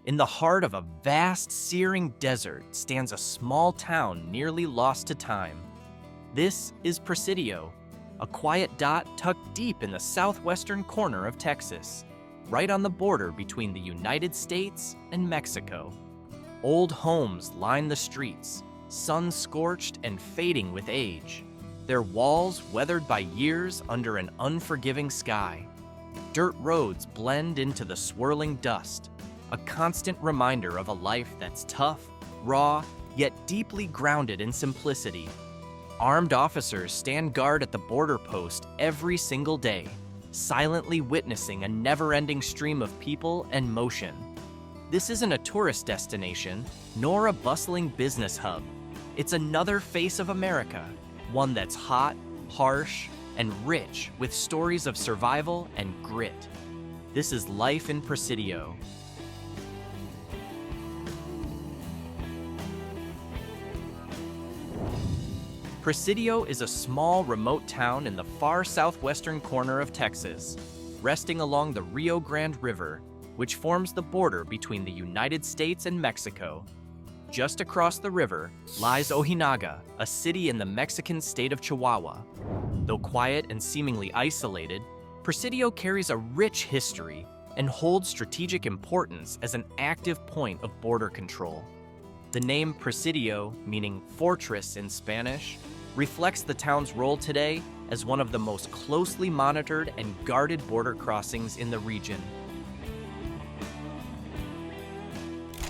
In the heart of a vast, searing desert stands a small town nearly lost to time. This is Presidio, a quiet dot tucked deep in the southwestern corner of Texas, right on the border between the United States and Mexico. Old homes line the streets, sun-scorched and fading with age, their walls weathered by years under an unforgiving sky. Dirt roads blend into the swirling dust, a constant reminder of a life that's tough, raw, yet deeply grounded in simplicity. Armed officers stand guard at the border post every single day, silently witnessing a never-ending stream of people and motion. This isn't a tourist destination, nor a bustling business hub. It's another face of America, one that's hot, harsh, and rich with stories of survival and grit. This is life in Presidio. Presidio is a small, remote town in the far southwestern corner of Texas, resting along the Rio Grande River, which forms the border between the United States and Mexico. Just across the river lies Ojinaga, a city in the Mexican state of Chihuahua. Though quiet and seemingly isolated, Presidio carries a rich history and holds strategic importance as an active point of border control. The name Presidio, meaning fortress in Spanish, reflects the town's role today as one of the most closely monitored and guarded border crossings in the region.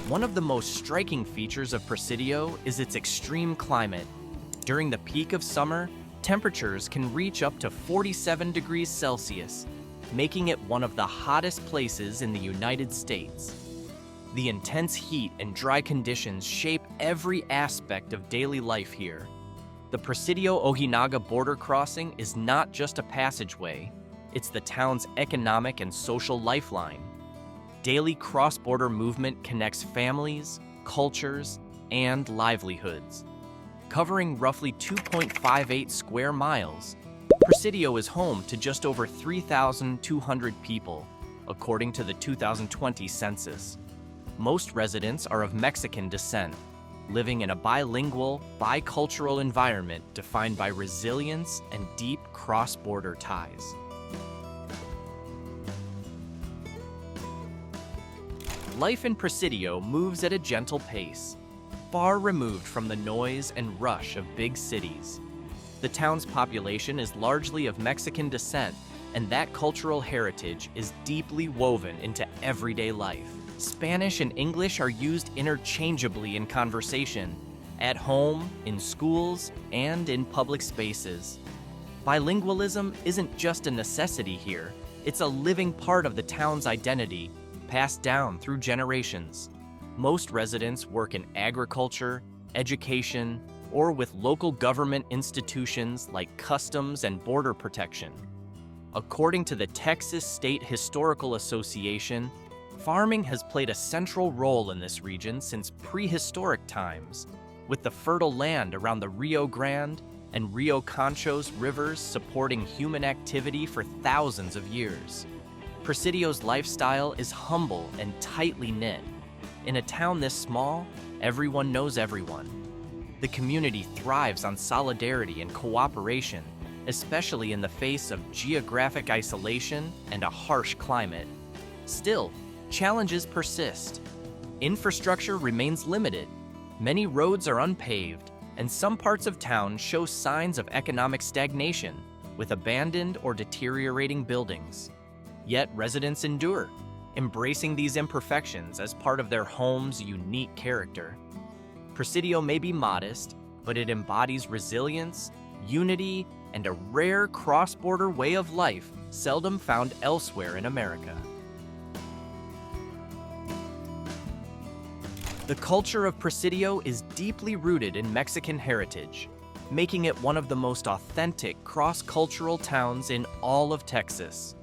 One of the most striking features of Presidio is its extreme climate. During the peak of summer, temperatures can reach up to 47 degrees Celsius, making it one of the hottest places in the United States. The intense heat and dry conditions shape every aspect of daily life here. The Presidio-Ojinaga border crossing is not just a passageway, it's the town's economic and social lifeline. Daily cross-border movement connects families, cultures, and livelihoods. Covering roughly 2.58 square miles, Presidio is home to just over 3,200 people, according to the 2020 census. Most residents are of Mexican descent, living in a bilingual, bicultural environment defined by resilience and deep cross-border ties. Life in Presidio moves at a gentle pace, far removed from the noise and rush of big cities. The town's population is largely of Mexican descent, and that cultural heritage is deeply woven into everyday life. Spanish and English are used interchangeably in conversation, at home, in schools, and in public spaces. Bilingualism isn't just a necessity here, it's a living part of the town's identity, passed down through generations. Most residents work in agriculture, education, or with local government institutions like Customs and Border Protection. According to the Texas State Historical Association, farming has played a central role in this region since prehistoric times, with the fertile land around the Rio Grande and Rio Conchos rivers supporting human activity for thousands of years. Presidio's lifestyle is humble and tightly knit. In a town this small, everyone knows everyone. The community thrives on solidarity and cooperation, especially in the face of geographic isolation and a harsh climate. Still, challenges persist. Infrastructure remains limited. Many roads are unpaved, and some parts of town show signs of economic stagnation, with abandoned or deteriorating buildings. Yet residents endure, embracing these imperfections as part of their home's unique character. Presidio may be modest, but it embodies resilience, unity, and a rare cross-border way of life seldom found elsewhere in America. The culture of Presidio is deeply rooted in Mexican heritage, making it one of the most authentic cross-cultural towns in all of Texas.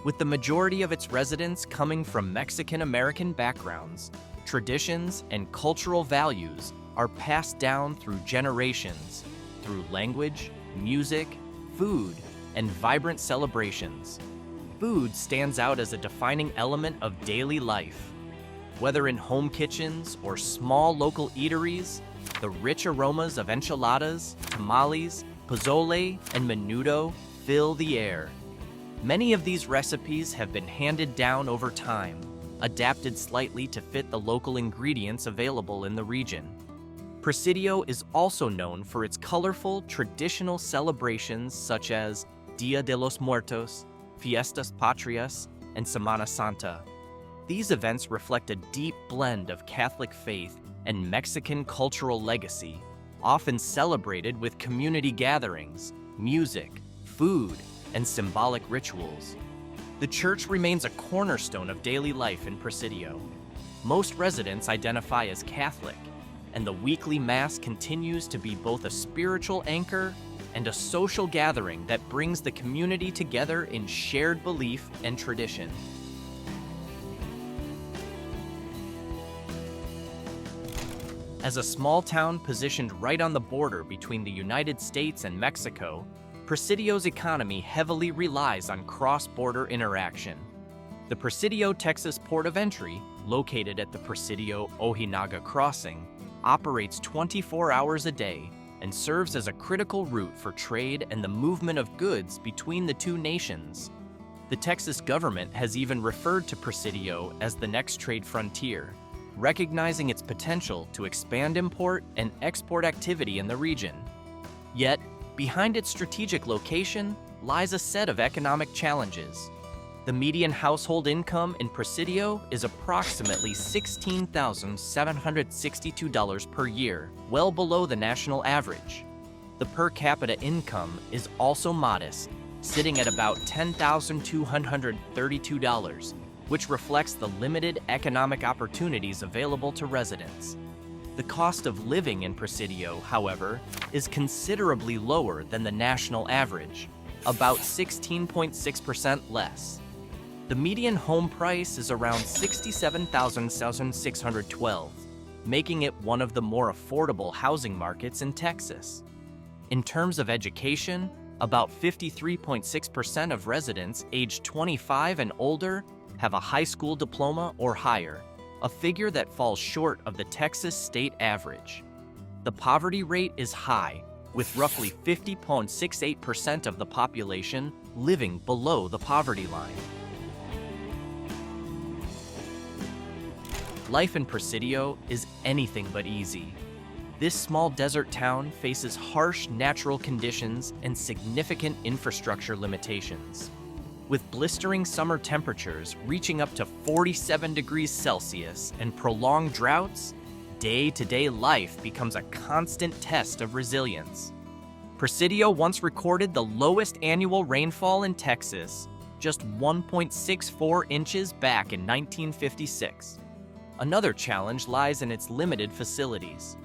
With the majority of its residents coming from Mexican-American backgrounds, traditions and cultural values are passed down through generations, through language, music, food, and vibrant celebrations. Food stands out as a defining element of daily life. Whether in home kitchens or small local eateries, the rich aromas of enchiladas, tamales, pozole, and menudo fill the air. Many of these recipes have been handed down over time, adapted slightly to fit the local ingredients available in the region. Presidio is also known for its colorful, traditional celebrations such as Dia de los Muertos, Fiestas Patrias, and Semana Santa. These events reflect a deep blend of Catholic faith and Mexican cultural legacy, often celebrated with community gatherings, music, food, and symbolic rituals. The church remains a cornerstone of daily life in Presidio. Most residents identify as Catholic, and the weekly Mass continues to be both a spiritual anchor and a social gathering that brings the community together in shared belief and tradition. As a small town positioned right on the border between the United States and Mexico, Presidio's economy heavily relies on cross-border interaction. The Presidio, Texas port of entry, located at the Presidio-Ojinaga crossing, operates 24 hours a day and serves as a critical route for trade and the movement of goods between the two nations. The Texas government has even referred to Presidio as the next trade frontier, recognizing its potential to expand import and export activity in the region. Yet, behind its strategic location lies a set of economic challenges. The median household income in Presidio is approximately $16,762 per year, well below the national average. The per capita income is also modest, sitting at about $10,232, which reflects the limited economic opportunities available to residents. The cost of living in Presidio, however, is considerably lower than the national average, about 16.6% less. The median home price is around $67,612, making it one of the more affordable housing markets in Texas. In terms of education, about 53.6% of residents aged 25 and older have a high school diploma or higher, a figure that falls short of the Texas state average. The poverty rate is high, with roughly 50.68% of the population living below the poverty line. Life in Presidio is anything but easy. This small desert town faces harsh natural conditions and significant infrastructure limitations. With blistering summer temperatures reaching up to 47 degrees Celsius and prolonged droughts, day-to-day life becomes a constant test of resilience. Presidio once recorded the lowest annual rainfall in Texas, just 1.64 inches back in 1956. Another challenge lies in its limited facilities.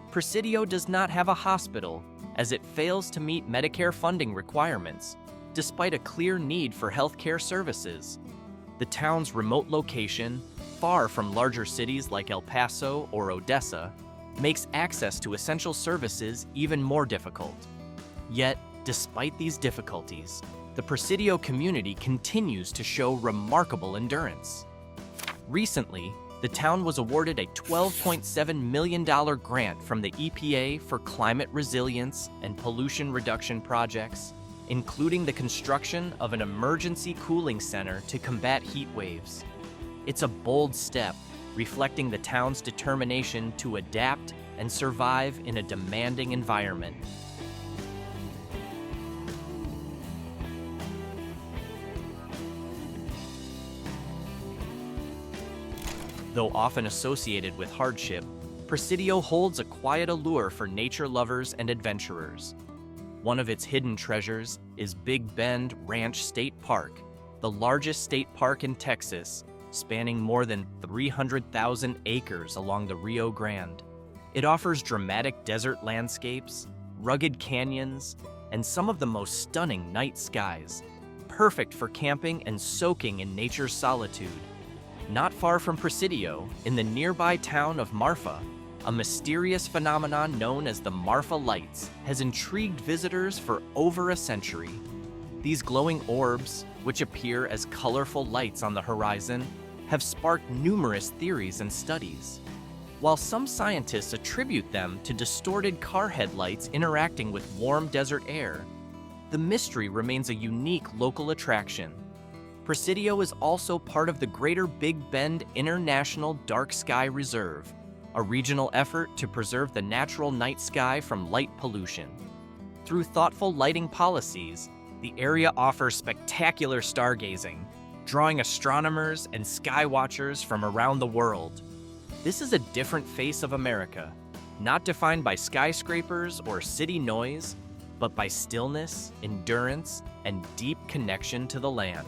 Presidio does not have a hospital, as it fails to meet Medicare funding requirements, despite a clear need for healthcare services. The town's remote location, far from larger cities like El Paso or Odessa, makes access to essential services even more difficult. Yet, despite these difficulties, the Presidio community continues to show remarkable endurance. Recently, the town was awarded a $12.7 million grant from the EPA for climate resilience and pollution reduction projects, including the construction of an emergency cooling center to combat heat waves. It's a bold step, reflecting the town's determination to adapt and survive in a demanding environment. Though often associated with hardship, Presidio holds a quiet allure for nature lovers and adventurers. One of its hidden treasures is Big Bend Ranch State Park, the largest state park in Texas, spanning more than 300,000 acres along the Rio Grande. It offers dramatic desert landscapes, rugged canyons, and some of the most stunning night skies, perfect for camping and soaking in nature's solitude. Not far from Presidio, in the nearby town of Marfa, a mysterious phenomenon known as the Marfa Lights has intrigued visitors for over a century. These glowing orbs, which appear as colorful lights on the horizon, have sparked numerous theories and studies. While some scientists attribute them to distorted car headlights interacting with warm desert air, the mystery remains a unique local attraction. Presidio is also part of the Greater Big Bend International Dark Sky Reserve, a regional effort to preserve the natural night sky from light pollution. Through thoughtful lighting policies, the area offers spectacular stargazing, drawing astronomers and sky watchers from around the world. This is a different face of America, not defined by skyscrapers or city noise, but by stillness, endurance, and deep connection to the land.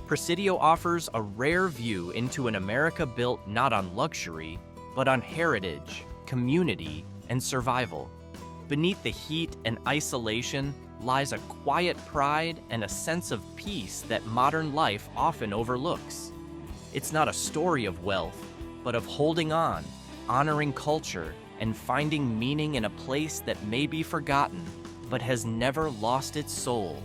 Presidio offers a rare view into an America built not on luxury, but on heritage, community, and survival. Beneath the heat and isolation lies a quiet pride and a sense of peace that modern life often overlooks. It's not a story of wealth, but of holding on, honoring culture, and finding meaning in a place that may be forgotten, but has never lost its soul.